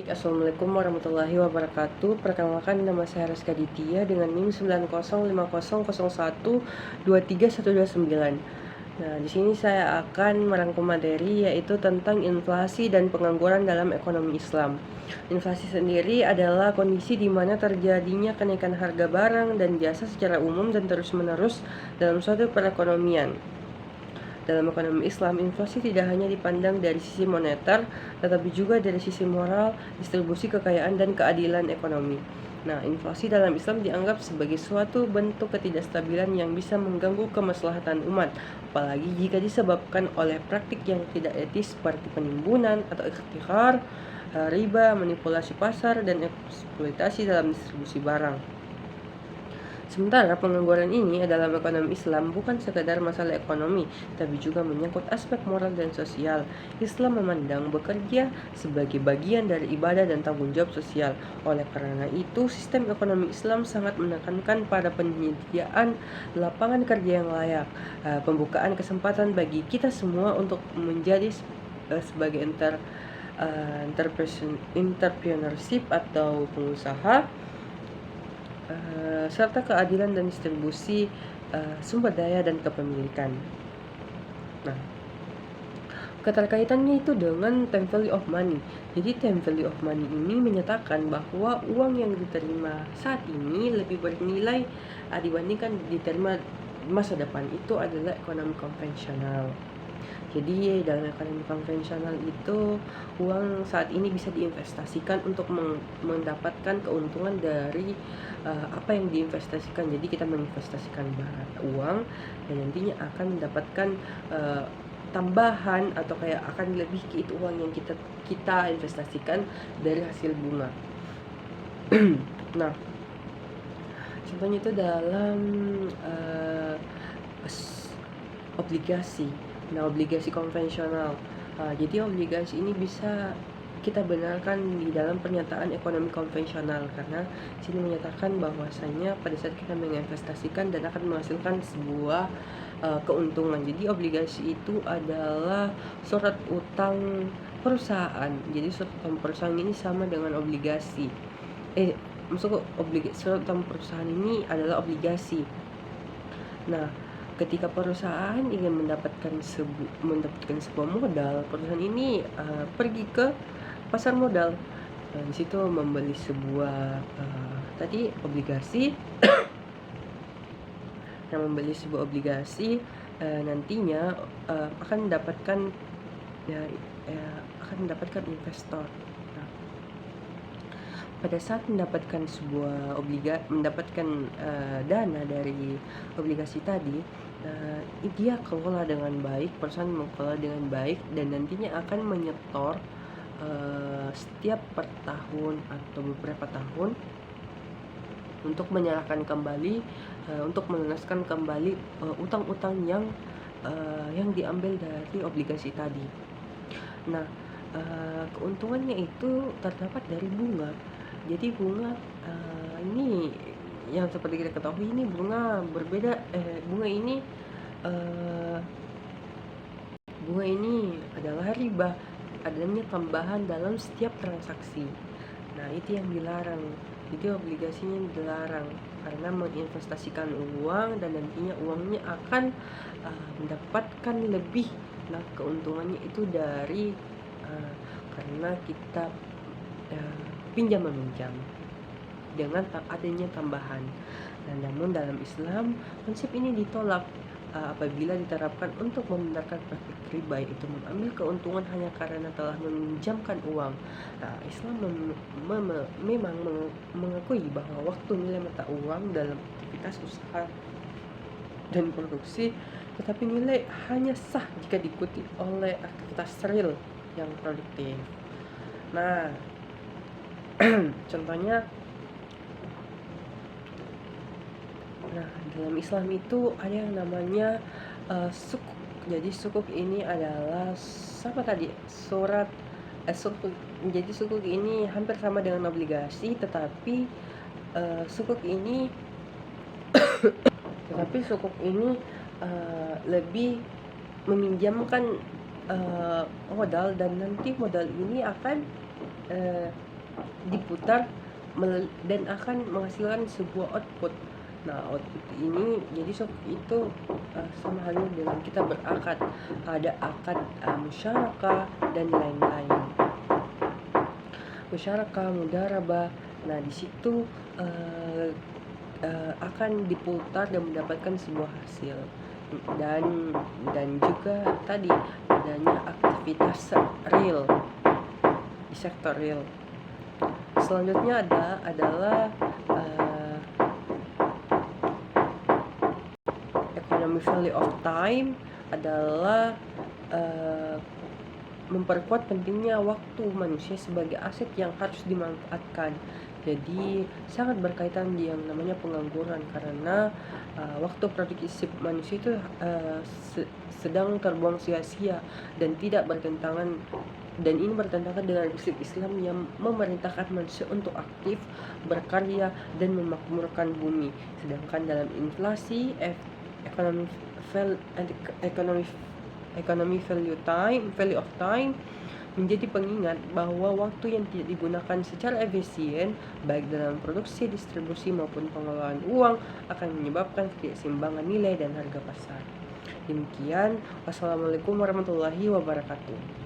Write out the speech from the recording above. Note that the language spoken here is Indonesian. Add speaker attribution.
Speaker 1: Baik, Assalamualaikum warahmatullahi wabarakatuh. Perkenalkan, nama saya Rizka Ditya dengan NIM 905001231129. Nah, di sini saya akan merangkum materi yaitu tentang inflasi dan pengangguran dalam ekonomi Islam. Inflasi sendiri adalah kondisi di mana terjadinya kenaikan harga barang dan jasa secara umum dan terus-menerus dalam suatu perekonomian. Dalam ekonomi Islam, inflasi tidak hanya dipandang dari sisi moneter, tetapi juga dari sisi moral, distribusi kekayaan, dan keadilan ekonomi. Nah, inflasi dalam Islam dianggap sebagai suatu bentuk ketidakstabilan yang bisa mengganggu kemaslahatan umat, apalagi jika disebabkan oleh praktik yang tidak etis seperti penimbunan atau ikhtikar, riba, manipulasi pasar, dan eksploitasi dalam distribusi barang. Sementara pengangguran ini dalam ekonomi Islam bukan sekadar masalah ekonomi, tapi juga menyangkut aspek moral dan sosial. Islam memandang bekerja sebagai bagian dari ibadah dan tanggung jawab sosial. Oleh karena itu, sistem ekonomi Islam sangat menekankan pada penyediaan lapangan kerja yang layak, pembukaan kesempatan bagi kita semua untuk menjadi sebagai entrepreneurship atau pengusaha, serta keadilan dan distribusi sumber daya dan kepemilikan. Nah, keterkaitannya itu dengan time value of money. Jadi time value of money ini menyatakan bahwa uang yang diterima saat ini lebih bernilai dibandingkan diterima masa depan. Itu adalah ekonomi konvensional. Jadi dalam ekonomi konvensional itu uang saat ini bisa diinvestasikan untuk mendapatkan keuntungan dari apa yang diinvestasikan. Jadi kita menginvestasikan uang dan nantinya akan mendapatkan tambahan atau kayak akan lebih ke itu uang yang kita investasikan dari hasil bunga. Nah, contohnya itu dalam obligasi. Nah, obligasi konvensional. Jadi obligasi ini bisa kita benarkan di dalam pernyataan ekonomi konvensional karena sini menyatakan bahwasanya pada saat kita menginvestasikan dan akan menghasilkan sebuah keuntungan. Jadi obligasi itu adalah surat utang perusahaan. Jadi surat utang perusahaan ini sama dengan obligasi. Surat utang perusahaan ini adalah obligasi. Nah, ketika perusahaan ingin mendapatkan sebuah modal, perusahaan ini pergi ke pasar modal. Di situ membeli sebuah obligasi. Yang membeli sebuah obligasi nantinya akan mendapatkan investor. Nah, pada saat mendapatkan dana dari obligasi tadi, dia kelola dengan baik, perusahaan mengelola dengan baik dan nantinya akan menyetor setiap per tahun atau beberapa tahun untuk menyerahkan kembali, untuk melunaskan kembali utang-utang yang diambil dari obligasi tadi. Nah, keuntungannya itu terdapat dari bunga. Jadi bunga ini yang seperti kita ketahui, ini bunga berbeda. Bunga ini adalah riba, adanya tambahan dalam setiap transaksi. Nah, itu yang dilarang. Jadi obligasinya dilarang karena menginvestasikan uang dan nantinya uangnya akan mendapatkan lebih. Nah, keuntungannya itu dari karena kita pinjam meminjam dengan adanya tambahan. Nah, namun dalam Islam konsep ini ditolak apabila diterapkan untuk membenarkan praktik riba, yaitu mengambil keuntungan hanya karena telah meminjamkan uang. Nah, Islam memang mengakui bahwa waktu nilai mata uang dalam aktivitas usaha dan produksi, tetapi nilai hanya sah jika diikuti oleh aktivitas real yang produktif. Nah, contohnya, dalam Islam itu ada yang namanya sukuk. Jadi sukuk ini adalah sama tadi sukuk. Jadi sukuk ini hampir sama dengan obligasi, tetapi sukuk ini lebih meminjamkan modal dan nanti modal ini akan diputar dan akan menghasilkan sebuah output. Nah, output ini jadi itu sama halnya dengan kita berakad, ada akad musyarakah dan lain-lain. Musyarakah, mudharabah. Nah, di situ akan diputar dan mendapatkan sebuah hasil. Dan juga tadi adanya aktivitas real di sektor real. Selanjutnya adalah economic value of time adalah memperkuat pentingnya waktu manusia sebagai aset yang harus dimanfaatkan. Jadi sangat berkaitan yang namanya pengangguran, karena waktu produktif manusia itu sedang terbuang sia-sia dan tidak bertentangan, dan ini bertentangan dengan prinsip Islam yang memerintahkan manusia untuk aktif, berkarya, dan memakmurkan bumi. Sedangkan dalam inflasi, economic value of time menjadi pengingat bahwa waktu yang tidak digunakan secara efisien, baik dalam produksi, distribusi, maupun pengelolaan uang, akan menyebabkan ketidakseimbangan nilai dan harga pasar. Demikian, wassalamualaikum warahmatullahi wabarakatuh.